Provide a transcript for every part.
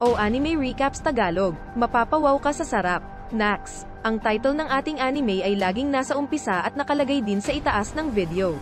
O Anime Recaps Tagalog, mapapawaw ka sa sarap. Nax, ang title ng ating anime ay laging nasa umpisa at nakalagay din sa itaas ng video.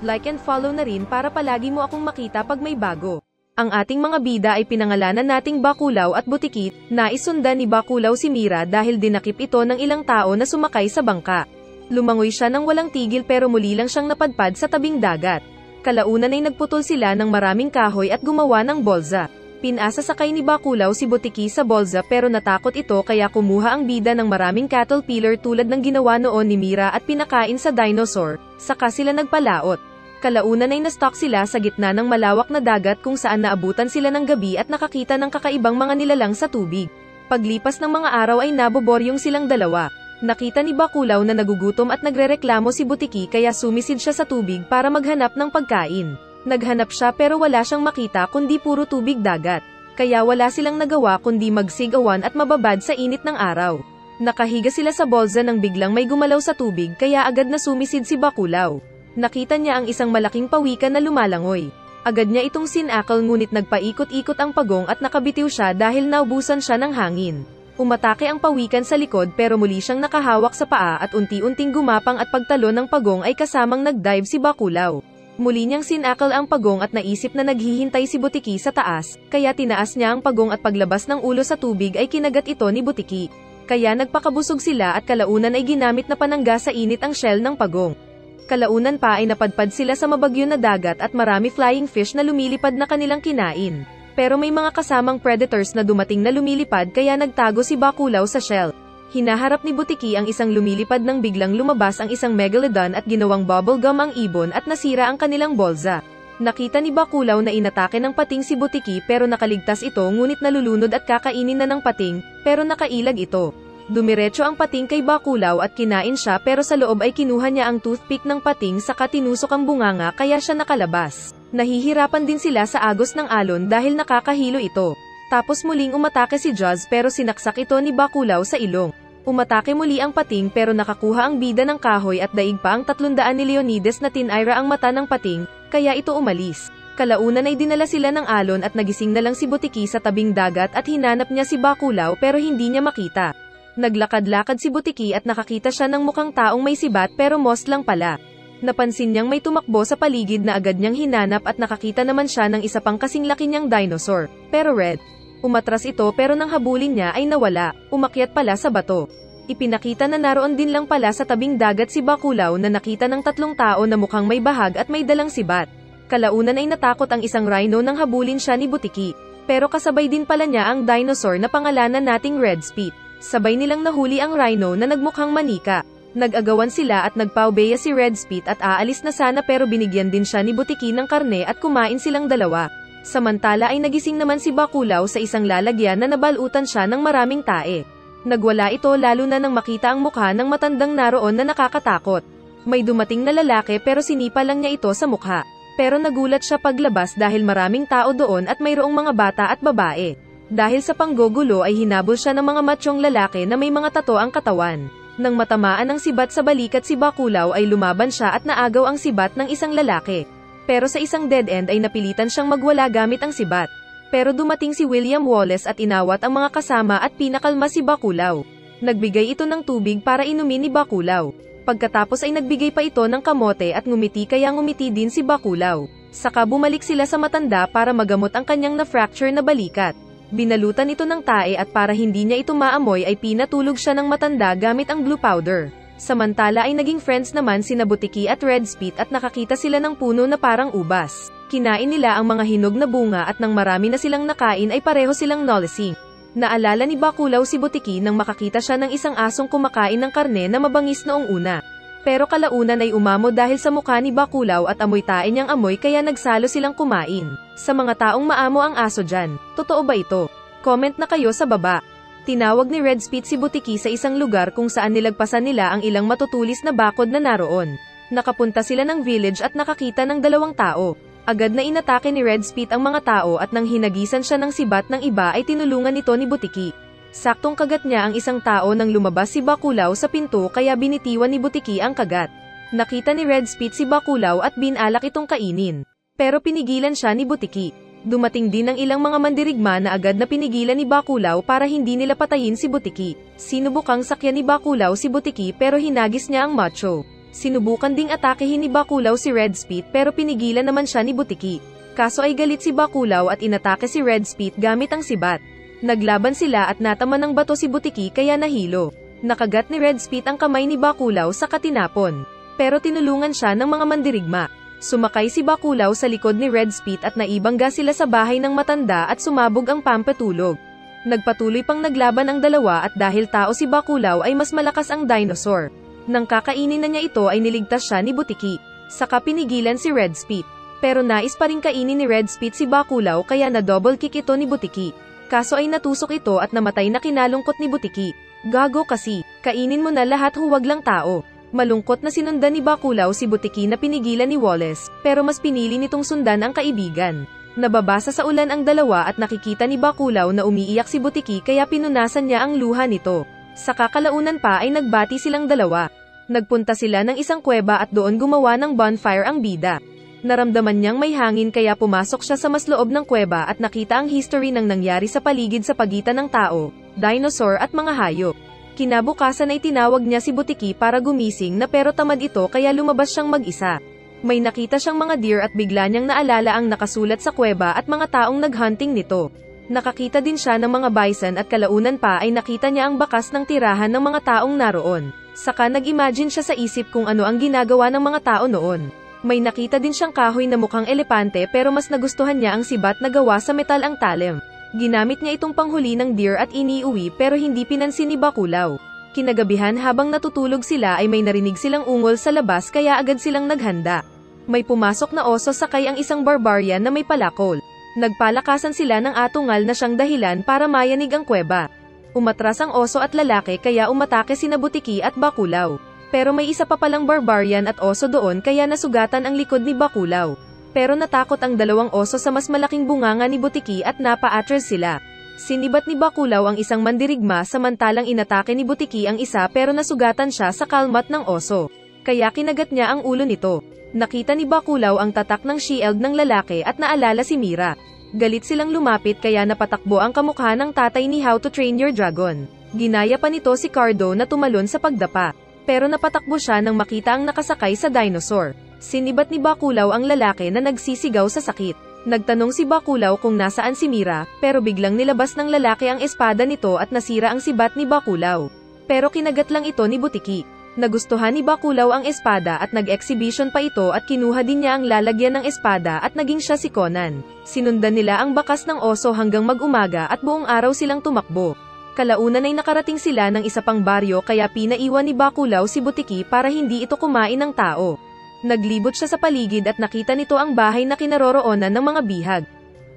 Like and follow na rin para palagi mo akong makita pag may bago. Ang ating mga bida ay pinangalanan nating Bakulaw at Butiki. Naisundan ni Bakulaw si Mira dahil dinakip ito ng ilang tao na sumakay sa bangka. Lumangoy siya ng walang tigil pero muli lang siyang napadpad sa tabing dagat. Kalaunan ay nagputol sila ng maraming kahoy at gumawa ng bolza. Pinasa sakay ni Bakulaw si Butiki sa bolza pero natakot ito kaya kumuha ang bida ng maraming caterpillar tulad ng ginawa noon ni Mira at pinakain sa dinosaur, saka sila nagpalaot. Kalaunan ay na-stuck sila sa gitna ng malawak na dagat kung saan naabutan sila ng gabi at nakakita ng kakaibang mga nilalang sa tubig. Paglipas ng mga araw ay naboboryong silang dalawa. Nakita ni Bakulaw na nagugutom at nagrereklamo si Butiki kaya sumisid siya sa tubig para maghanap ng pagkain. Naghanap siya pero wala siyang makita kundi puro tubig dagat. Kaya wala silang nagawa kundi magsigawan at mababad sa init ng araw. Nakahiga sila sa bolza nang biglang may gumalaw sa tubig kaya agad na sumisid si Bakulaw. Nakita niya ang isang malaking pawikan na lumalangoy. Agad niya itong sinakal ngunit nagpaikot-ikot ang pagong at nakabitiw siya dahil naubusan siya ng hangin. Umatake ang pawikan sa likod pero muli siyang nakahawak sa paa at unti-unting gumapang at pagtalo ng pagong ay kasamang nag-dive si Bakulaw. Muli niyang sinakal ang pagong at naisip na naghihintay si Butiki sa taas, kaya tinaas niya ang pagong at paglabas ng ulo sa tubig ay kinagat ito ni Butiki. Kaya nagpakabusog sila at kalaunan ay ginamit na panangga sa init ang shell ng pagong. Kalaunan pa ay napadpad sila sa mabagyo na dagat at marami flying fish na lumilipad na kanilang kinain. Pero may mga kasamang predators na dumating na lumilipad kaya nagtago si Bakulaw sa shell. Hinaharap ni Butiki ang isang lumilipad nang biglang lumabas ang isang megalodon at ginawang bubblegum ang ibon at nasira ang kanilang bolza. Nakita ni Bakulaw na inatake ng pating si Butiki pero nakaligtas ito ngunit nalulunod at kakainin na ng pating, pero nakailag ito. Dumiretso ang pating kay Bakulaw at kinain siya pero sa loob ay kinuha niya ang toothpick ng pating saka tinusok ang bunganga kaya siya nakalabas. Nahihirapan din sila sa agos ng alon dahil nakakahilo ito. Tapos muling umatake si Jaws pero sinaksak ito ni Bakulaw sa ilong. Umatake muli ang pating pero nakakuha ang bida ng kahoy at daig pa ang 300 ni Leonidas na tinayra ang mata ng pating, kaya ito umalis. Kalaunan ay dinala sila ng alon at nagising na lang si Butiki sa tabing dagat at hinanap niya si Bakulaw pero hindi niya makita. Naglakad-lakad si Butiki at nakakita siya ng mukhang taong may sibat pero moss lang pala. Napansin niyang may tumakbo sa paligid na agad niyang hinanap at nakakita naman siya ng isa pang kasing laki niyang dinosaur, pero red. Umatras ito pero nang habulin niya ay nawala, umakyat pala sa bato. Ipinakita na naroon din lang pala sa tabing dagat si Bakulaw na nakita ng 3 tao na mukhang may bahag at may dalang sibat. Kalaunan ay natakot ang isang rhino nang habulin siya ni Butiki. Pero kasabay din pala niya ang dinosaur na pangalanan nating Red Spit. Sabay nilang nahuli ang rhino na nagmukhang manika. Nag-agawan sila at nagpaubeya si Red Spit at aalis na sana pero binigyan din siya ni Butiki ng karne at kumain silang dalawa. Samantala ay nagising naman si Bakulaw sa isang lalagyan na nabalutan siya ng maraming tae. Nagwala ito lalo na nang makita ang mukha ng matandang naroon na nakakatakot. May dumating na lalaki pero sinipa lang niya ito sa mukha. Pero nagulat siya paglabas dahil maraming tao doon at mayroong mga bata at babae. Dahil sa panggugulo ay hinabol siya ng mga matsyong lalaki na may mga tato ang katawan. Nang matamaan ng sibat sa balikat si Bakulaw ay lumaban siya at naagaw ang sibat ng isang lalaki. Pero sa isang dead end ay napilitan siyang magwala gamit ang sibat. Pero dumating si William Wallace at inawat ang mga kasama at pinakalma si Bakulaw. Nagbigay ito ng tubig para inumin ni Bakulaw. Pagkatapos ay nagbigay pa ito ng kamote at ngumiti kaya ngumiti din si Bakulaw. Saka bumalik sila sa matanda para magamot ang kanyang na-fracture na balikat. Binalutan ito ng tae at para hindi niya ito maamoy ay pinatulog siya ng matanda gamit ang blue powder. Samantala ay naging friends naman sina Butiki at Red Spit at nakakita sila ng puno na parang ubas. Kinain nila ang mga hinog na bunga at nang marami na silang nakain ay pareho silang nolising. Naalala ni Bakulaw si Butiki nang makakita siya ng isang asong kumakain ng karne na mabangis noong una. Pero kalaunan ay umamo dahil sa mukha ni Bakulaw at amoy tae niyang amoy kaya nagsalo silang kumain. Sa mga taong maamo ang aso dyan, totoo ba ito? Comment na kayo sa baba. Tinawag ni Red Spit si Butiki sa isang lugar kung saan nilagpasan nila ang ilang matutulis na bakod na naroon. Nakapunta sila ng village at nakakita ng 2 tao. Agad na inatake ni Red Spit ang mga tao at nang hinagisan siya ng sibat ng iba ay tinulungan ito ni Butiki. Saktong kagat niya ang isang tao nang lumabas si Bakulaw sa pinto kaya binitiwan ni Butiki ang kagat. Nakita ni Red Spit si Bakulaw at binalak itong kainin. Pero pinigilan siya ni Butiki. Dumating din ang ilang mga mandirigma na agad na pinigilan ni Baculaw para hindi nila patayin si Butiki. Sinubukang sakyan ni Baculaw si Butiki pero hinagis niya ang macho. Sinubukan ding atakehin ni Baculaw si Red Spit pero pinigilan naman siya ni Butiki. Kaso ay galit si Baculaw at inatake si Red Spit gamit ang sibat. Naglaban sila at natama ng bato si Butiki kaya nahilo. Nakagat ni Red Spit ang kamay ni Baculaw sa katinapon. Pero tinulungan siya ng mga mandirigma. Sumakay si Baculaw sa likod ni Red Spit at naibangga sila sa bahay ng matanda at sumabog ang pampatulog. Nagpatuloy pang naglaban ang dalawa at dahil tao si Baculaw ay mas malakas ang dinosaur. Nang kakainin na niya ito ay niligtas siya ni Butiki. Saka pinigilan si Red Spit. Pero nais pa rin kainin ni Red Spit si Baculaw kaya na double kick ito ni Butiki. Kaso ay natusok ito at namatay na kinalungkot ni Butiki. Gago kasi, kainin mo na lahat huwag lang tao. Malungkot na sinundan ni Baculaw si Butiki na pinigilan ni Wallace, pero mas pinili nitong sundan ang kaibigan. Nababasa sa ulan ang dalawa at nakikita ni Baculaw na umiiyak si Butiki kaya pinunasan niya ang luha nito. Sa kakalaunan pa ay nagbati silang dalawa. Nagpunta sila ng isang kuweba at doon gumawa ng bonfire ang bida. Naramdaman niyang may hangin kaya pumasok siya sa mas loob ng kuweba at nakita ang history ng nangyari sa paligid sa pagitan ng tao, dinosaur at mga hayop. Kinabukasan ay tinawag niya si Butiki para gumising na pero tamad ito kaya lumabas siyang mag-isa. May nakita siyang mga deer at bigla niyang naalala ang nakasulat sa kuweba at mga taong naghunting nito. Nakakita din siya ng mga bison at kalaunan pa ay nakita niya ang bakas ng tirahan ng mga taong naroon. Saka nag-imagine siya sa isip kung ano ang ginagawa ng mga tao noon. May nakita din siyang kahoy na mukhang elepante pero mas nagustuhan niya ang sibat na gawa sa metal ang talem. Ginamit niya itong panghuli ng deer at iniuwi pero hindi pinansin ni Baculaw. Kinagabihan habang natutulog sila ay may narinig silang ungol sa labas kaya agad silang naghanda. May pumasok na oso sakay ang isang barbarian na may palakol. Nagpalakasan sila ng atungal na siyang dahilan para mayanig ang kuweba. Umatras ang oso at lalaki kaya umatake sina Butiki at Baculaw. Pero may isa pa palang barbarian at oso doon kaya nasugatan ang likod ni Baculaw. Pero natakot ang dalawang oso sa mas malaking bunganga ni Butiki at napa-atras sila. Sinibat ni Baculaw ang isang mandirigma samantalang inatake ni Butiki ang isa pero nasugatan siya sa kalmat ng oso. Kaya kinagat niya ang ulo nito. Nakita ni Baculaw ang tatak ng shield ng lalaki at naalala si Mira. Galit silang lumapit kaya napatakbo ang kamukha ng tatay ni How to Train Your Dragon. Ginaya pa nito si Cardo na tumalon sa pagdapa. Pero napatakbo siya nang makita ang nakasakay sa dinosaur. Sinibat ni Baculaw ang lalaki na nagsisigaw sa sakit. Nagtanong si Baculaw kung nasaan si Mira, pero biglang nilabas ng lalaki ang espada nito at nasira ang sibat ni Baculaw. Pero kinagat lang ito ni Butiki. Nagustuhan ni Baculaw ang espada at nag-exhibition pa ito at kinuha din niya ang lalagyan ng espada at naging siya si Conan. Sinundan nila ang bakas ng oso hanggang mag-umaga at buong araw silang tumakbo. Kalaunan ay nakarating sila ng isa pang baryo kaya pinaiwan ni Baculaw si Butiki para hindi ito kumain ng tao. Naglibot siya sa paligid at nakita nito ang bahay na kinaroroonan ng mga bihag.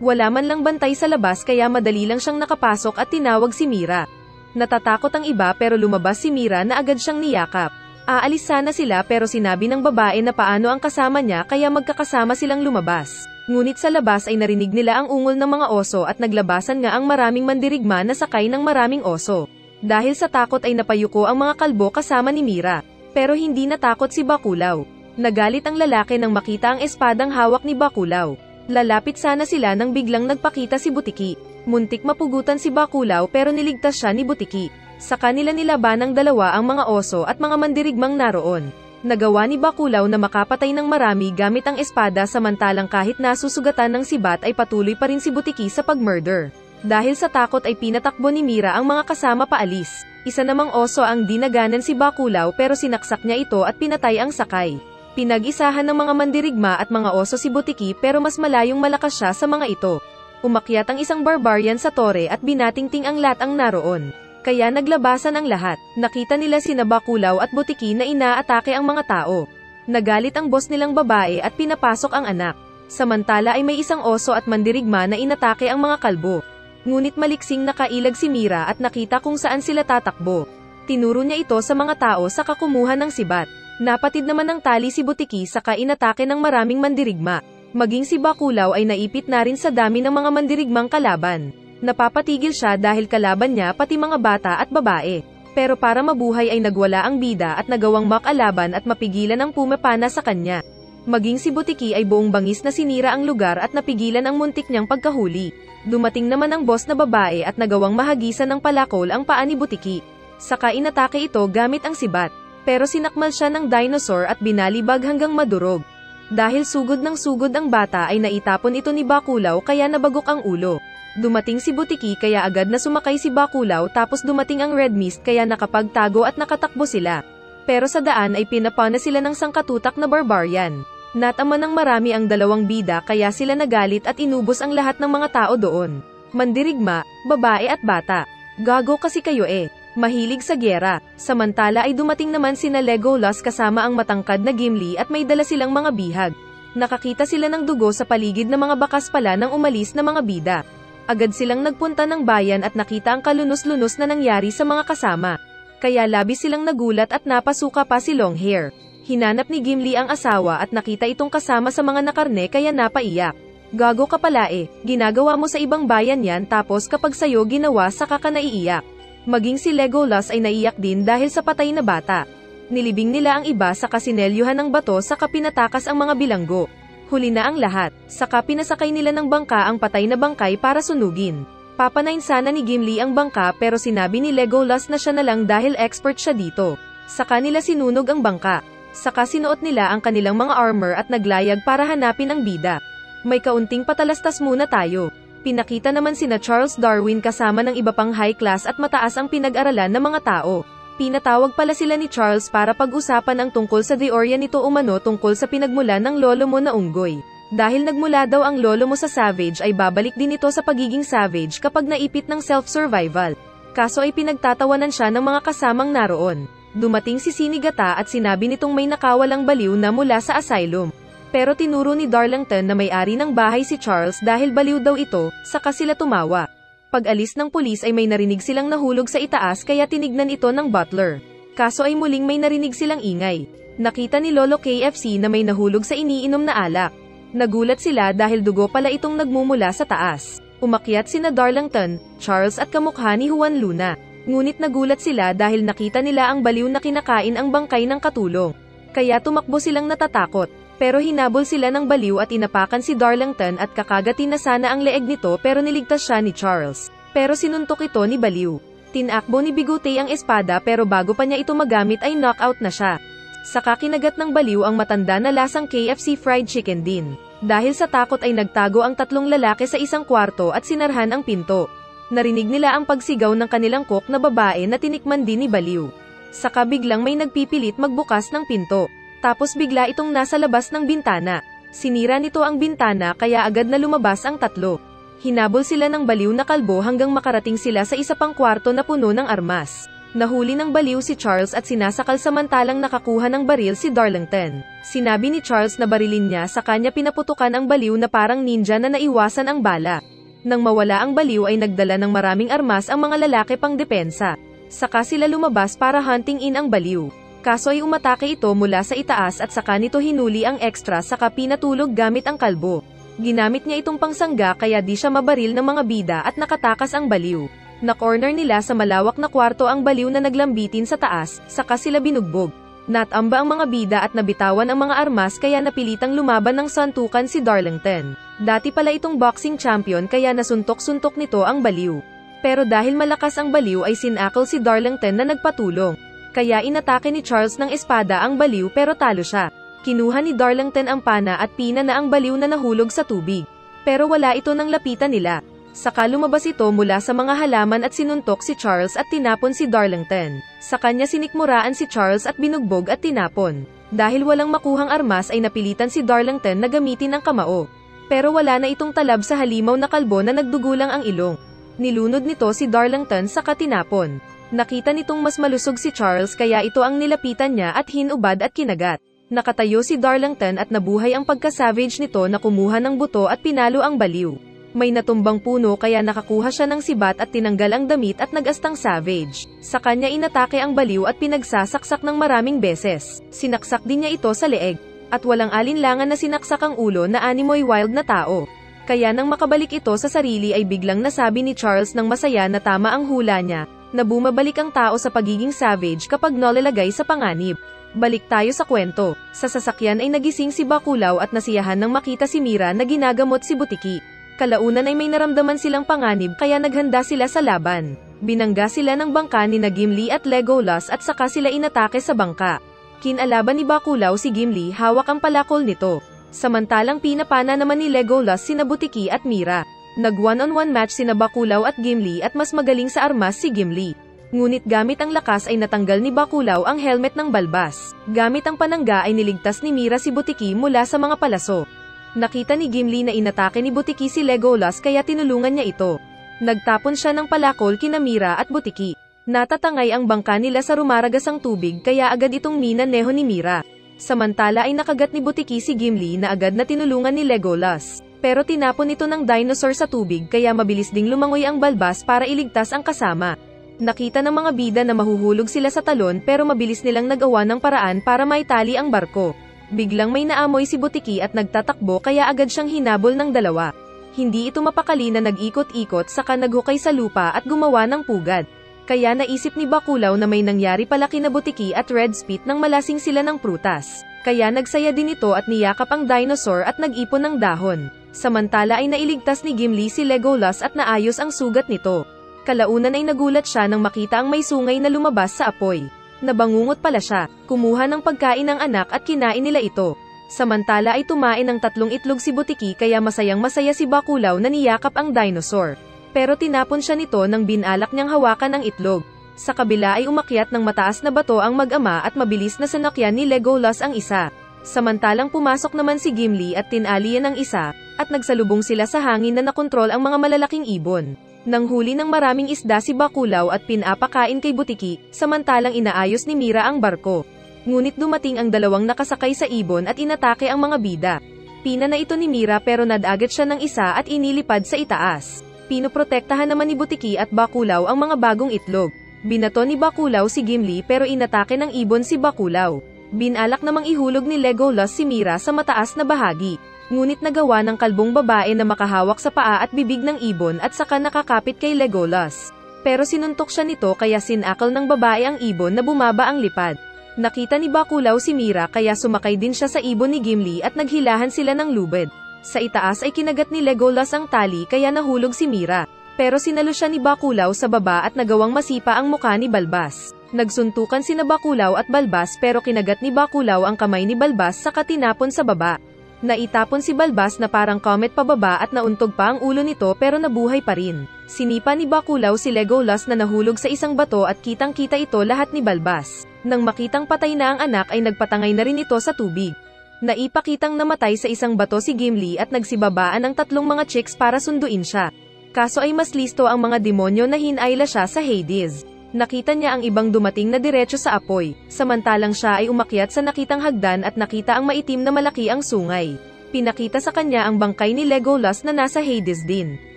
Wala man lang bantay sa labas kaya madali lang siyang nakapasok at tinawag si Mira. Natatakot ang iba pero lumabas si Mira na agad siyang niyakap. Aalis sana sila pero sinabi ng babae na paano ang kasama niya kaya magkakasama silang lumabas. Ngunit sa labas ay narinig nila ang ungol ng mga oso at naglabasan nga ang maraming mandirigma na sakay ng maraming oso. Dahil sa takot ay napayuko ang mga kalbo kasama ni Mira. Pero hindi natakot si Baculaw. Nagalit ang lalaki nang makita ang espadang hawak ni Baculaw. Lalapit sana sila nang biglang nagpakita si Butiki. Muntik mapugutan si Baculaw pero niligtas siya ni Butiki. Sa kanila nilaban ng dalawa ang mga oso at mga mandirigmang naroon. Nagawa ni Baculaw na makapatay ng marami gamit ang espada samantalang kahit nasusugatan ng sibat ay patuloy pa rin si Butiki sa pag-murder. Dahil sa takot ay pinatakbo ni Mira ang mga kasama paalis. Isa namang oso ang dinaganan si Baculaw pero sinaksak niya ito at pinatay ang sakay. Pinag-isahan ng mga mandirigma at mga oso si Butiki pero mas malayong malakas siya sa mga ito. Umakyat ang isang barbarian sa tore at binatingting ang lahat ang naroon. Kaya naglabasan ang lahat. Nakita nila sina Baculaw at Butiki na inaatake ang mga tao. Nagalit ang boss nilang babae at pinapasok ang anak. Samantala ay may isang oso at mandirigma na inatake ang mga kalbo. Ngunit maliksing nakailag si Mira at nakita kung saan sila tatakbo. Tinuro niya ito sa mga tao sa kakumuha ng sibat. Napatid naman ng tali si Butiki saka inatake ng maraming mandirigma. Maging si Baculaw ay naipit na rin sa dami ng mga mandirigmang kalaban. Napapatigil siya dahil kalaban niya pati mga bata at babae. Pero para mabuhay ay nagwala ang bida at nagawang makalaban at mapigilan ang pumapana sa kanya. Maging si Butiki ay buong bangis na sinira ang lugar at napigilan ang muntik niyang pagkahuli. Dumating naman ang boss na babae at nagawang mahagisan ng palakol ang paa ni Butiki. Saka inatake ito gamit ang sibat. Pero sinakmal siya ng dinosaur at binalibag hanggang madurog. Dahil sugod ng sugod ang bata ay naitapon ito ni Bakulaw kaya nabagok ang ulo. Dumating si Butiki kaya agad na sumakay si Bakulaw tapos dumating ang Red Mist kaya nakapagtago at nakatakbo sila. Pero sa daan ay pinapana sila ng sangkatutak na barbarian. Natama ng marami ang dalawang bida kaya sila nagalit at inubos ang lahat ng mga tao doon. Mandirigma, babae at bata. Gago kasi kayo eh. Mahilig sa gyera. Samantala ay dumating naman sina Legolas kasama ang matangkad na Gimli at may dala silang mga bihag. Nakakita sila ng dugo sa paligid na mga bakas pala ng umalis na mga bida. Agad silang nagpunta ng bayan at nakita ang kalunos-lunos na nangyari sa mga kasama. Kaya labis silang nagulat at napasuka pa si Longhair. Hinanap ni Gimli ang asawa at nakita itong kasama sa mga nakarne kaya napaiyak. Gago ka pala eh, ginagawa mo sa ibang bayan yan tapos kapag sayo ginawa saka ka naiiyak. Maging si Legolas ay naiyak din dahil sa patay na bata. Nilibing nila ang iba saka sinelyuhan ng bato saka pinatakas ang mga bilanggo. Huli na ang lahat, saka pinasakay nila ng bangka ang patay na bangkay para sunugin. Papanain sana ni Gimli ang bangka pero sinabi ni Legolas na siya na lang dahil expert siya dito. Saka nila sinunog ang bangka. Saka sinuot nila ang kanilang mga armor at naglayag para hanapin ang bida. May kaunting patalastas muna tayo. Pinakita naman sina Charles Darwin kasama ng iba pang high class at mataas ang pinag-aralan ng mga tao. Pinatawag pala sila ni Charles para pag-usapan ang tungkol sa teorya nito umano tungkol sa pinagmula ng lolo mo na unggoy. Dahil nagmula daw ang lolo mo sa savage ay babalik din ito sa pagiging savage kapag naipit ng self-survival. Kaso ay pinagtatawanan siya ng mga kasamang naroon. Dumating si Sinigata at sinabi nitong may nakawalang baliw na mula sa asylum. Pero tinuro ni Darlington na may-ari ng bahay si Charles dahil baliw daw ito, saka sila tumawa. Pag-alis ng pulis ay may narinig silang nahulog sa itaas kaya tinignan ito ng butler. Kaso ay muling may narinig silang ingay. Nakita ni Lolo KFC na may nahulog sa iniinom na alak. Nagulat sila dahil dugo pala itong nagmumula sa taas. Umakyat sina Darlington, Charles at kamukha ni Juan Luna. Ngunit nagulat sila dahil nakita nila ang baliw na kinakain ang bangkay ng katulong. Kaya tumakbo silang natatakot. Pero hinabol sila ng baliw at inapakan si Darlington at kakagatin na sana ang leeg nito pero niligtas siya ni Charles. Pero sinuntok ito ni baliw. Tinakbo ni Bigote ang espada pero bago pa niya ito magamit ay knockout na siya. Saka kinagat ng baliw ang matanda na lasang KFC fried chicken din. Dahil sa takot ay nagtago ang tatlong lalaki sa isang kwarto at sinarhan ang pinto. Narinig nila ang pagsigaw ng kanilang cook na babae na tinikman din ni baliw. Saka biglang may nagpipilit magbukas ng pinto. Tapos bigla itong nasa labas ng bintana. Sinira nito ang bintana kaya agad na lumabas ang tatlo. Hinabol sila ng baliw na kalbo hanggang makarating sila sa isa pang kwarto na puno ng armas. Nahuli ng baliw si Charles at sinasakal samantalang nakakuha ng baril si Darlington. Sinabi ni Charles na barilin niya sa kanya pinaputukan ang baliw na parang ninja na naiwasan ang bala. Nang mawala ang baliw ay nagdala ng maraming armas ang mga lalaki pang depensa. Saka sila lumabas para hunting in ang baliw. Kaso ay umatake ito mula sa itaas at saka nito hinuli ang extra saka pinatulog gamit ang kalbo. Ginamit niya itong pangsangga kaya di siya mabaril ng mga bida at nakatakas ang baliw. Na-corner nila sa malawak na kwarto ang baliw na naglambitin sa taas, saka sila binugbog. Natamba ang mga bida at nabitawan ang mga armas kaya napilitang lumaban ng santukan si Darlington. Dati pala itong boxing champion kaya nasuntok-suntok nito ang baliw. Pero dahil malakas ang baliw ay sinakal si Darlington na nagpatulong. Kaya inatake ni Charles ng espada ang baliw pero talo siya. Kinuha ni Darlington ang pana at pina na ang baliw na nahulog sa tubig. Pero wala ito nang lapitan nila. Saka lumabas ito mula sa mga halaman at sinuntok si Charles at tinapon si Darlington. Sa kanya sinikmuraan si Charles at binugbog at tinapon. Dahil walang makuhang armas ay napilitan si Darlington na gamitin ang kamao. Pero wala na itong talab sa halimaw na kalbo na nagdugulang ang ilong. Nilunod nito si Darlington saka tinapon. Nakita nitong mas malusog si Charles kaya ito ang nilapitan niya at hinubad at kinagat. Nakatayo si Darlington at nabuhay ang pagka-savage nito na kumuha ng buto at pinalo ang baliw. May natumbang puno kaya nakakuha siya ng sibat at tinanggal ang damit at nag-astang savage. Sa kanya inatake ang baliw at pinagsasaksak ng maraming beses. Sinaksak din niya ito sa leeg. At walang alinlangan na sinaksak ang ulo na animoy wild na tao. Kaya nang makabalik ito sa sarili ay biglang nasabi ni Charles ng masaya na tama ang hula niya. na bumabalik ang tao sa pagiging savage kapag nalalagay sa panganib. Balik tayo sa kwento. Sa sasakyan ay nagising si Baculaw at nasiyahan nang makita si Mira na ginagamot si Butiki. Kalaunan ay may naramdaman silang panganib kaya naghanda sila sa laban. Binangga sila ng bangka ni Gimli at Legolas at saka sila inatake sa bangka. Kinalaban ni Baculaw si Gimli, hawak ang palakol nito. Samantalang pinapana naman ni Legolas sina Butiki at Mira. Nag one-on-one match sina Baculaw at Gimli at mas magaling sa armas si Gimli. Ngunit gamit ang lakas ay natanggal ni Baculaw ang helmet ng balbas. Gamit ang panangga ay niligtas ni Mira si Butiki mula sa mga palaso. Nakita ni Gimli na inatake ni Butiki si Legolas kaya tinulungan niya ito. Nagtapon siya ng palakol kina Mira at Butiki. Natatangay ang bangka nila sa rumaragasang tubig kaya agad itong minaneho ni Mira. Samantala ay nakagat ni Butiki si Gimli na agad na tinulungan ni Legolas. Pero tinapon ito ng dinosaur sa tubig kaya mabilis ding lumangoy ang balbas para iligtas ang kasama. Nakita ng mga bida na mahuhulog sila sa talon pero mabilis nilang nagawa ng paraan para maitali ang barko. Biglang may naamoy si Butiki at nagtatakbo kaya agad siyang hinabol ng dalawa. Hindi ito mapakali na nag-ikot-ikot saka naghukay sa lupa at gumawa ng pugad. Kaya naisip ni Baculaw na may nangyari pala kina Butiki at Red Spit nang malasing sila ng prutas. Kaya nagsaya din ito at niyakap ang dinosaur at nag-ipon ng dahon. Samantala ay nailigtas ni Gimli si Legolas at naayos ang sugat nito. Kalaunan ay nagulat siya nang makita ang may sungay na lumabas sa apoy. Nabangungot pala siya, kumuha ng pagkain ng anak at kinain nila ito. Samantala ay tumain ng 3 itlog si Butiki kaya masayang-masaya si Baculaw na niyakap ang dinosaur. Pero tinapon siya nito nang binalak niyang hawakan ang itlog. Sa kabila ay umakyat ng mataas na bato ang mag-ama at mabilis na sinakyan ni Legolas ang isa. Samantalang pumasok naman si Gimli at tinalian ang isa, at nagsalubong sila sa hangin na nakontrol ang mga malalaking ibon. Nanghuli ng maraming isda si Baculaw at pinapakain kay Butiki, samantalang inaayos ni Mira ang barko. Ngunit dumating ang dalawang nakasakay sa ibon at inatake ang mga bida. Pina na ito ni Mira pero nadagat siya ng isa at inilipad sa itaas. Pinoprotektahan naman ni Butiki at Baculaw ang mga bagong itlog. Binato ni Baculaw si Gimli pero inatake ng ibon si Baculaw. Binalak namang ihulog ni Legolas si Mira sa mataas na bahagi. Ngunit nagawa ng kalbong babae na makahawak sa paa at bibig ng ibon at saka nakakapit kay Legolas. Pero sinuntok siya nito kaya sinakal ng babae ang ibon na bumaba ang lipad. Nakita ni Baculaw si Mira kaya sumakay din siya sa ibon ni Gimli at naghilahan sila ng lubid. Sa itaas ay kinagat ni Legolas ang tali kaya nahulog si Mira. Pero sinalo siya ni Baculaw sa baba at nagawang masipa ang muka ni Balbas. Nagsuntukan sina Baculaw at Balbas pero kinagat ni Baculaw ang kamay ni Balbas saka tinapon sa baba. Naitapon si Balbas na parang comet pababa at nauntog pa ang ulo nito pero nabuhay pa rin. Sinipa ni Baculaw si Legolas na nahulog sa isang bato at kitang-kita ito lahat ni Balbas. Nang makitang patay na ang anak ay nagpatangay na rin ito sa tubig. Naipakitang namatay sa isang bato si Gimli at nagsibabaan ng 3 mga chicks para sunduin siya. Kaso ay mas listo ang mga demonyo na hinayla siya sa Hades. Nakita niya ang ibang dumating na diretso sa apoy, samantalang siya ay umakyat sa nakitang hagdan at nakita ang maitim na malaki ang sungay. Pinakita sa kanya ang bangkay ni Legolas na nasa Hades din.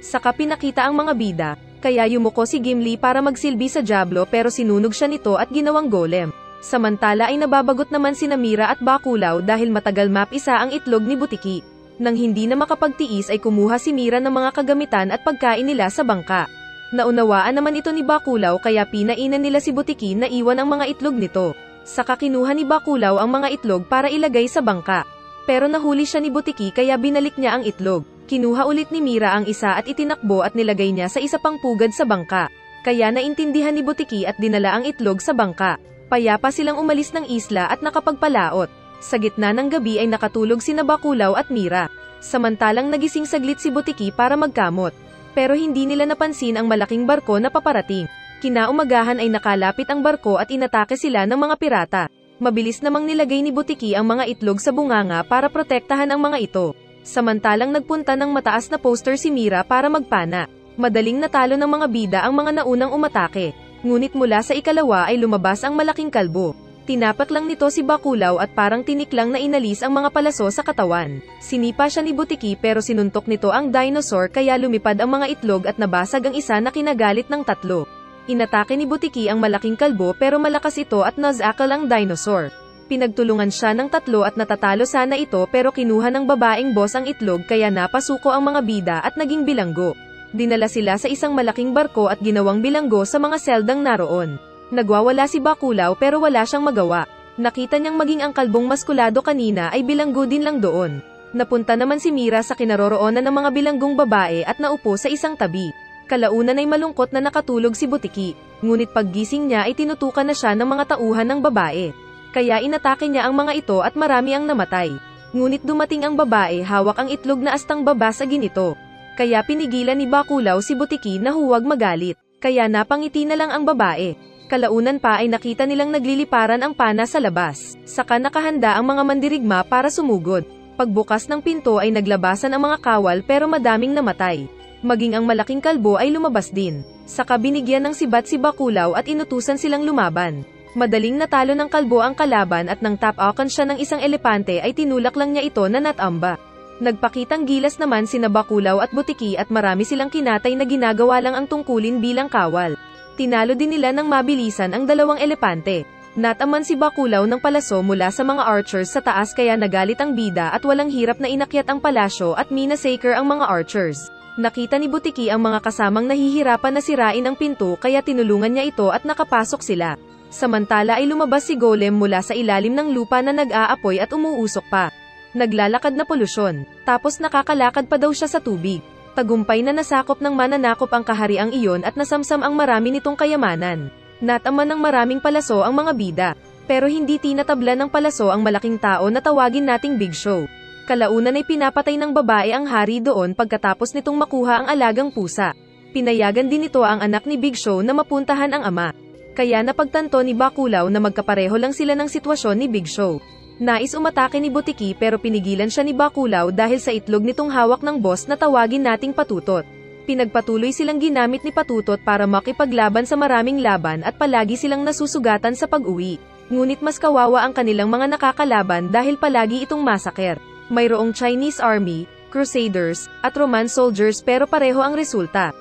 Saka pinakita ang mga bida, kaya yumuko si Gimli para magsilbi sa Diablo pero sinunog siya nito at ginawang golem. Samantala ay nababagot naman sina Mira at Baculaw dahil matagal mapisa ang itlog ni Butiki. Nang hindi na makapagtiis ay kumuha si Mira ng mga kagamitan at pagkain nila sa bangka. Naunawaan naman ito ni Baculaw kaya pinainan nila si Butiki na iwan ang mga itlog nito. Saka kinuha ni Baculaw ang mga itlog para ilagay sa bangka. Pero nahuli siya ni Butiki kaya binalik niya ang itlog. Kinuha ulit ni Mira ang isa at itinakbo at nilagay niya sa isa pang pugad sa bangka. Kaya naintindihan ni Butiki at dinala ang itlog sa bangka. Payapa silang umalis ng isla at nakapagpalaot. Sa gitna ng gabi ay nakatulog sina Baculaw at Mira. Samantalang nagising saglit si Butiki para magkamot. Pero hindi nila napansin ang malaking barko na paparating. Kinaumagahan ay nakalapit ang barko at inatake sila ng mga pirata. Mabilis namang nilagay ni Butiki ang mga itlog sa bunganga para protektahan ang mga ito. Samantalang nagpunta ng mataas na poster si Mira para magpana. Madaling natalo ng mga bida ang mga naunang umatake. Ngunit mula sa ikalawa ay lumabas ang malaking kalbo. Tinapak lang nito si Baculaw at parang tiniklang na inalis ang mga palaso sa katawan. Sinipa siya ni Butiki pero sinuntok nito ang dinosaur kaya lumipad ang mga itlog at nabasag ang isa na kinagalit ng 3. Inatake ni Butiki ang malaking kalbo pero malakas ito at nazakal ang dinosaur. Pinagtulungan siya ng 3 at natatalo sana ito pero kinuha ng babaeng boss ang itlog kaya napasuko ang mga bida at naging bilanggo. Dinala sila sa isang malaking barko at ginawang bilanggo sa mga seldang naroon. Nagwawala si Baculaw pero wala siyang magawa. Nakita niyang maging ang kalbong maskulado kanina ay bilanggo din lang doon. Napunta naman si Mira sa kinaroroonan ng mga bilanggong babae at naupo sa isang tabi. Kalaunan ay malungkot na nakatulog si Butiki, ngunit paggising niya ay tinutukan na siya ng mga tauhan ng babae. Kaya inatake niya ang mga ito at marami ang namatay. Ngunit dumating ang babae hawak ang itlog na astang babasagin ito. Kaya pinigilan ni Baculaw si Butiki na huwag magalit. Kaya napangiti na lang ang babae. Kalaunan pa ay nakita nilang nagliliparan ang pana sa labas. Saka nakahanda ang mga mandirigma para sumugod. Pagbukas ng pinto ay naglabasan ang mga kawal pero madaming namatay. Maging ang malaking kalbo ay lumabas din. Saka binigyan ng sibat si Baculaw at inutusan silang lumaban. Madaling natalo ng kalbo ang kalaban at nang tap-akan siya ng isang elepante ay tinulak lang niya ito na natamba. Nagpakitang gilas naman sina Baculaw at Butiki at marami silang kinatay na ginagawa lang ang tungkulin bilang kawal. Tinalo din nila ng mabilisan ang dalawang elepante. Nataman si Baculaw ng palaso mula sa mga archers sa taas kaya nagalit ang bida at walang hirap na inakyat ang palasyo at minassacre ang mga archers. Nakita ni Butiki ang mga kasamang nahihirapan na sirain ang pinto kaya tinulungan niya ito at nakapasok sila. Samantala ay lumabas si Golem mula sa ilalim ng lupa na nag-aapoy at umuusok pa. Naglalakad na polusyon, tapos nakakalakad pa daw siya sa tubig. Tagumpay na nasakop ng mananakop ang kahariang iyon at nasamsam ang marami nitong kayamanan. Nataman ng maraming palaso ang mga bida, pero hindi tinatabla ng palaso ang malaking tao na tawagin nating Big Show. Kalaunan ay pinapatay ng babae ang hari doon pagkatapos nitong makuha ang alagang pusa. Pinayagan din nito ang anak ni Big Show na mapuntahan ang ama. Kaya napagtanto ni Baculaw na magkapareho lang sila ng sitwasyon ni Big Show. Nais umatake ni Butiki pero pinigilan siya ni Baculaw dahil sa itlog nitong hawak ng boss na tawagin nating Patutot. Pinagpatuloy silang ginamit ni Patutot para makipaglaban sa maraming laban at palagi silang nasusugatan sa pag-uwi. Ngunit mas kawawa ang kanilang mga nakakalaban dahil palagi itong massacre. Mayroong Chinese Army, Crusaders, at Roman soldiers pero pareho ang resulta.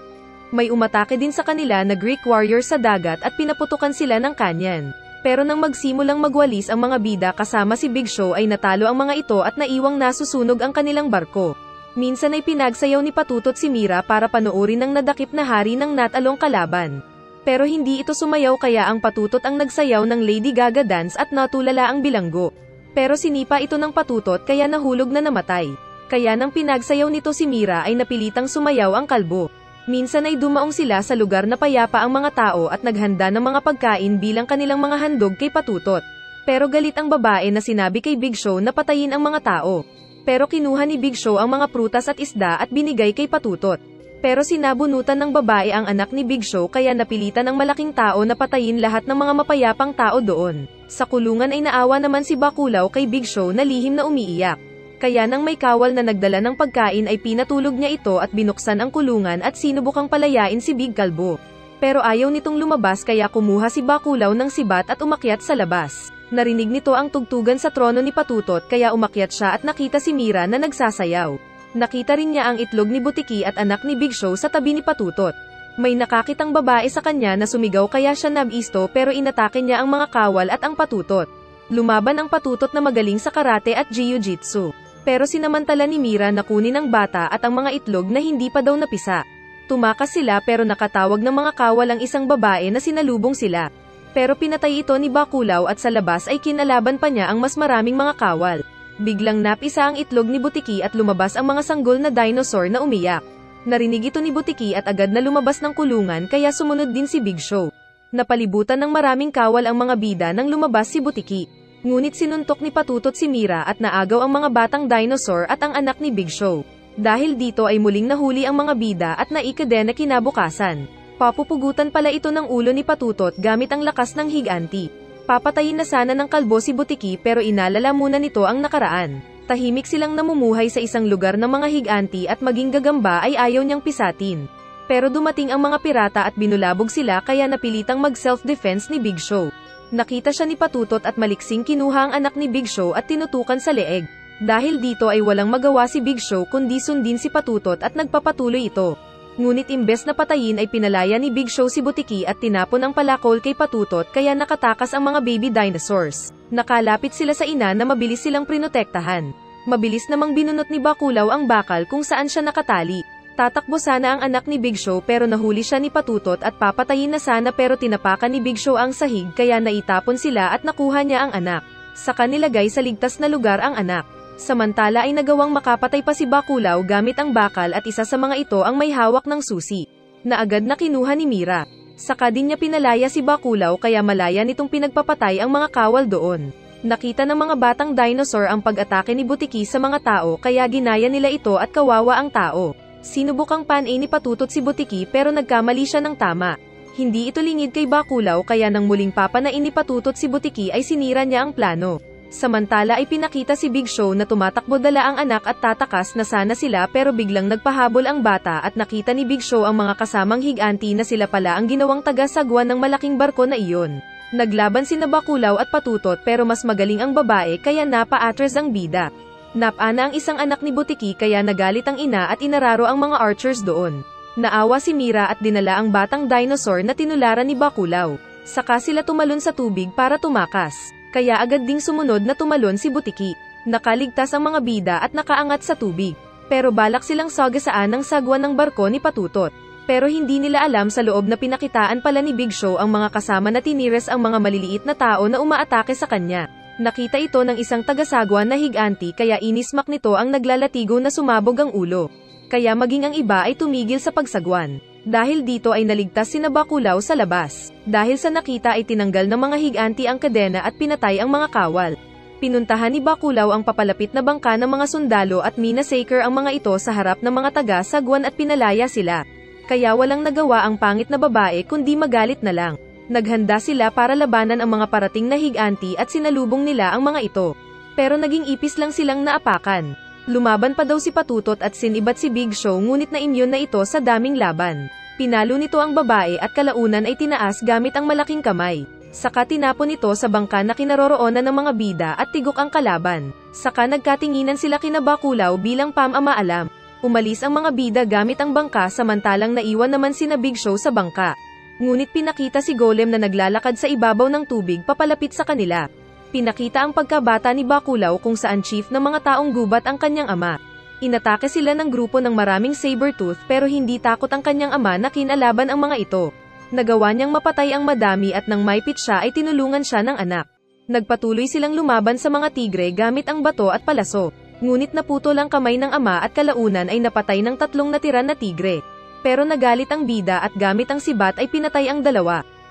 May umatake din sa kanila na Greek warrior sa dagat at pinaputukan sila ng kanyan. Pero nang magsimulang magwalis ang mga bida kasama si Big Show ay natalo ang mga ito at naiwang nasusunog ang kanilang barko. Minsan ay pinagsayaw ni Patutot si Mira para panoorin ng nadakip na hari ng natalong kalaban. Pero hindi ito sumayaw kaya ang Patutot ang nagsayaw ng Lady Gaga dance at natulala ang bilanggo. Pero sinipa ito ng Patutot kaya nahulog na namatay. Kaya nang pinagsayaw nito si Mira ay napilitang sumayaw ang kalbo. Minsan ay dumaong sila sa lugar na payapa ang mga tao at naghanda ng mga pagkain bilang kanilang mga handog kay Patutot. Pero galit ang babae na sinabi kay Big Show na patayin ang mga tao. Pero kinuha ni Big Show ang mga prutas at isda at binigay kay Patutot. Pero sinabunutan ng babae ang anak ni Big Show kaya napilitan ng malaking tao na patayin lahat ng mga mapayapang tao doon. Sa kulungan ay naawa naman si Baculaw kay Big Show na lihim na umiiyak. Kaya nang may kawal na nagdala ng pagkain ay pinatulog niya ito at binuksan ang kulungan at sinubukang palayain si Big Kalbo. Pero ayaw nitong lumabas kaya kumuha si Baculaw ng sibat at umakyat sa labas. Narinig nito ang tugtugan sa trono ni Patutot kaya umakyat siya at nakita si Mira na nagsasayaw. Nakita rin niya ang itlog ni Butiki at anak ni Big Show sa tabi ni Patutot. May nakakitang babae sa kanya na sumigaw kaya siya nabisto pero inatake niya ang mga kawal at ang Patutot. Lumaban ang Patutot na magaling sa karate at jiu-jitsu. Pero sinamantala ni Mira na kunin ang bata at ang mga itlog na hindi pa daw napisa. Tumakas sila pero nakatawag ng mga kawal ang isang babae na sinalubong sila. Pero pinatay ito ni Baculaw at sa labas ay kinalaban pa niya ang mas maraming mga kawal. Biglang napisa ang itlog ni Butiki at lumabas ang mga sanggol na dinosaur na umiyak. Narinig ito ni Butiki at agad na lumabas ng kulungan kaya sumunod din si Big Show. Napalibutan ng maraming kawal ang mga bida nang lumabas si Butiki. Ngunit sinuntok ni Patutot si Mira at naagaw ang mga batang dinosaur at ang anak ni Big Show. Dahil dito ay muling nahuli ang mga bida at naikade na kinabukasan. Papupugutan pala ito ng ulo ni Patutot gamit ang lakas ng higanti. Papatayin na sana ng kalbo si Butiki pero inalala muna nito ang nakaraan. Tahimik silang namumuhay sa isang lugar ng mga higanti at maging gagamba ay ayaw niyang pisatin. Pero dumating ang mga pirata at binulabog sila kaya napilitang mag-self-defense ni Big Show. Nakita siya ni Patutot at maliksing kinuha ang anak ni Big Show at tinutukan sa leeg. Dahil dito ay walang magawa si Big Show kundi sundin si Patutot at nagpapatuloy ito. Ngunit imbes na patayin ay pinalaya ni Big Show si Butiki at tinapon ang palakol kay Patutot kaya nakatakas ang mga baby dinosaurs. Nakalapit sila sa ina na mabilis silang prinotektahan. Mabilis namang binunot ni Baculaw ang bakal kung saan siya nakatali. Tatakbo sana ang anak ni Big Show pero nahuli siya ni Patutot at papatayin na sana pero tinapakan ni Big Show ang sahig kaya naitapon sila at nakuha niya ang anak. Saka nilagay sa ligtas na lugar ang anak. Samantala ay nagawang makapatay pa si Bakulaw gamit ang bakal at isa sa mga ito ang may hawak ng susi, na agad na kinuha ni Mira. Saka din niya pinalaya si Bakulaw kaya malaya nitong pinagpapatay ang mga kawal doon. Nakita ng mga batang dinosaur ang pag-atake ni Butiki sa mga tao kaya ginaya nila ito at kawawa ang tao. Sinubukang pan-A ni Patutot si Butiki pero nagkamali siya ng tama. Hindi ito lingid kay Bakulaw kaya nang muling papanain ni Patutot si Butiki ay sinira niya ang plano. Samantala ay pinakita si Big Show na tumatakbo dala ang anak at tatakas na sana sila pero biglang nagpahabol ang bata at nakita ni Big Show ang mga kasamang higanti na sila pala ang ginawang taga-sagwan ng malaking barko na iyon. Naglaban sina Bakulaw at Patutot pero mas magaling ang babae kaya napa-atras ang bida. Napana ang isang anak ni Butiki kaya nagalit ang ina at inararo ang mga archers doon. Naawa si Mira at dinala ang batang dinosaur na tinularan ni Bakulaw. Saka sila tumalon sa tubig para tumakas. Kaya agad ding sumunod na tumalon si Butiki. Nakaligtas ang mga bida at nakaangat sa tubig. Pero balak silang sagasaan ng sagwan ng barko ni Patutot. Pero hindi nila alam sa loob na pinakitaan pala ni Big Show ang mga kasama na tinires ang mga maliliit na tao na umaatake sa kanya. Nakita ito ng isang tagasagwan na higanti kaya inismak nito ang naglalatigo na sumabog ang ulo. Kaya maging ang iba ay tumigil sa pagsagwan. Dahil dito ay naligtas sina Bakulaw sa labas. Dahil sa nakita ay tinanggal ng mga higanti ang kadena at pinatay ang mga kawal. Pinuntahan ni Bakulaw ang papalapit na bangka ng mga sundalo at minasaker ang mga ito sa harap ng mga taga-sagwan at pinalaya sila. Kaya walang nagawa ang pangit na babae kundi magalit na lang. Naghanda sila para labanan ang mga parating na higanti at sinalubong nila ang mga ito. Pero naging ipis lang silang naapakan. Lumaban pa daw si Patutot at sinibat si Big Show ngunit na-immune na ito sa daming laban. Pinalo nito ang babae at kalaunan ay tinaas gamit ang malaking kamay. Saka tinapon ito sa bangka na kinaroroonan ng mga bida at tigok ang kalaban. Saka nagkatinginan sila kina Bakulaw bilang pamamaalam. Umalis ang mga bida gamit ang bangka samantalang naiwan naman sina Big Show sa bangka. Ngunit pinakita si Golem na naglalakad sa ibabaw ng tubig papalapit sa kanila. Pinakita ang pagkabata ni Bakulaw kung saan chief ng mga taong gubat ang kanyang ama. Inatake sila ng grupo ng maraming saber-tooth pero hindi takot ang kanyang ama na kinalaban ang mga ito. Nagawa niyang mapatay ang madami at nang maipit siya ay tinulungan siya ng anak. Nagpatuloy silang lumaban sa mga tigre gamit ang bato at palaso. Ngunit naputol ang kamay ng ama at kalaunan ay napatay ng 3 natira na tigre. Pero nagalit ang bida at gamit ang sibat ay pinatay ang 2.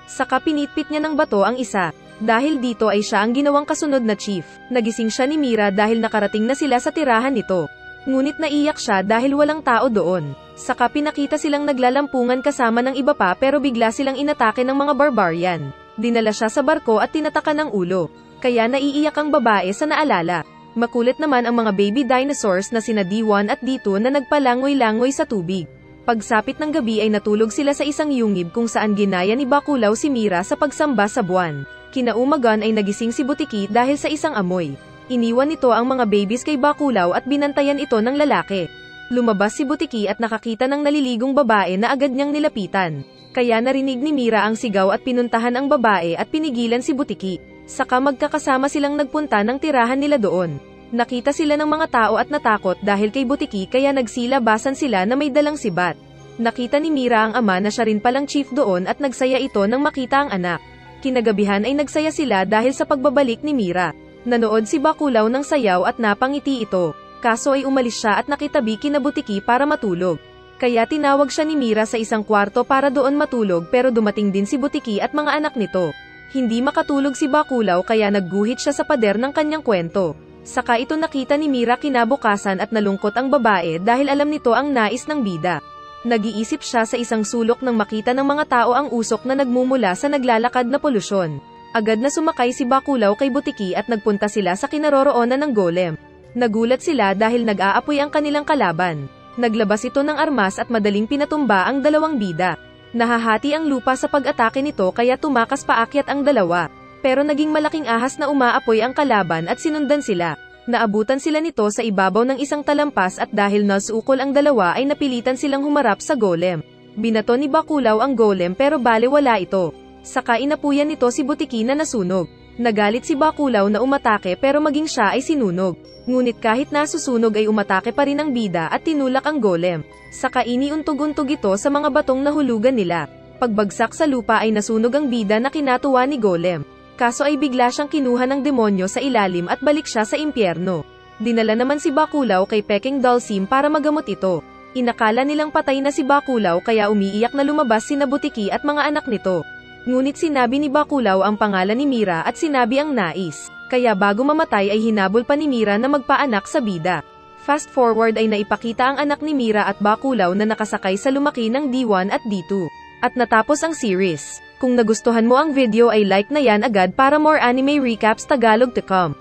Saka pinitpit niya ng bato ang isa. Dahil dito ay siya ang ginawang kasunod na chief. Nagising siya ni Mira dahil nakarating na sila sa tirahan nito. Ngunit naiyak siya dahil walang tao doon. Saka pinakita silang naglalampungan kasama ng iba pa pero bigla silang inatake ng mga barbarian. Dinala siya sa barko at tinatakan ng ulo. Kaya naiiyak ang babae sa naalala. Makulit naman ang mga baby dinosaurs na sina D1 at D2 na nagpalangoy-langoy sa tubig. Pagsapit ng gabi ay natulog sila sa isang yungib kung saan ginaya ni Bakulaw si Mira sa pagsamba sa buwan. Kinaumagan ay nagising si Butiki dahil sa isang amoy. Iniwan nito ang mga babies kay Bakulaw at binantayan ito ng lalaki. Lumabas si Butiki at nakakita ng naliligong babae na agad niyang nilapitan. Kaya narinig ni Mira ang sigaw at pinuntahan ang babae at pinigilan si Butiki. Saka magkakasama silang nagpunta ng tirahan nila doon. Nakita sila ng mga tao at natakot dahil kay Butiki kaya nagsilabasan sila na may dalang sibat. Nakita ni Mira ang ama na siya rin palang chief doon at nagsaya ito nang makita ang anak. Kinagabihan ay nagsaya sila dahil sa pagbabalik ni Mira. Nanood si Bakulaw ng sayaw at napangiti ito. Kaso ay umalis siya at nakitabi kina Butiki para matulog. Kaya tinawag siya ni Mira sa isang kwarto para doon matulog pero dumating din si Butiki at mga anak nito. Hindi makatulog si Bakulaw kaya nagguhit siya sa pader ng kanyang kwento. Saka ito nakita ni Mira kinabukasan at nalungkot ang babae dahil alam nito ang nais ng bida. Nag-iisip siya sa isang sulok nang makita ng mga tao ang usok na nagmumula sa naglalakad na polusyon. Agad na sumakay si Bakulaw kay Butiki at nagpunta sila sa kinaroroonan ng golem. Nagulat sila dahil nag-aapoy ang kanilang kalaban. Naglabas ito ng armas at madaling pinatumba ang 2 bida. Nahahati ang lupa sa pag-atake nito kaya tumakas paakyat ang 2. Pero naging malaking ahas na umaapoy ang kalaban at sinundan sila. Naabutan sila nito sa ibabaw ng isang talampas at dahil nasukol ang 2 ay napilitan silang humarap sa golem. Binato ni Bakulaw ang golem pero balewala ito. Saka inapuyan nito si Butiki na nasunog. Nagalit si Bakulaw na umatake pero maging siya ay sinunog. Ngunit kahit nasusunog ay umatake pa rin ang bida at tinulak ang golem. Saka iniuntog-untog ito sa mga batong nahulugan nila. Pagbagsak sa lupa ay nasunog ang bida na kinatuwa ni golem. Kaso ay bigla siyang kinuha ng demonyo sa ilalim at balik siya sa impyerno. Dinala naman si Bakulaw kay Peking Dhalsim para magamot ito. Inakala nilang patay na si Bakulaw kaya umiiyak na lumabas sina Butiki at mga anak nito. Ngunit sinabi ni Bakulaw ang pangalan ni Mira at sinabi ang nais. Kaya bago mamatay ay hinabol pa ni Mira na magpaanak sa bida. Fast forward ay naipakita ang anak ni Mira at Bakulaw na nakasakay sa lumaki ng D1 at D2. At natapos ang series. Kung nagustuhan mo ang video ay like na yan agad para more anime recaps Tagalog to come.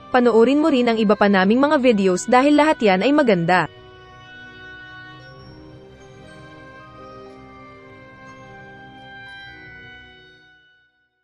Panoorin mo rin ang iba pa naming mga videos dahil lahat yan ay maganda.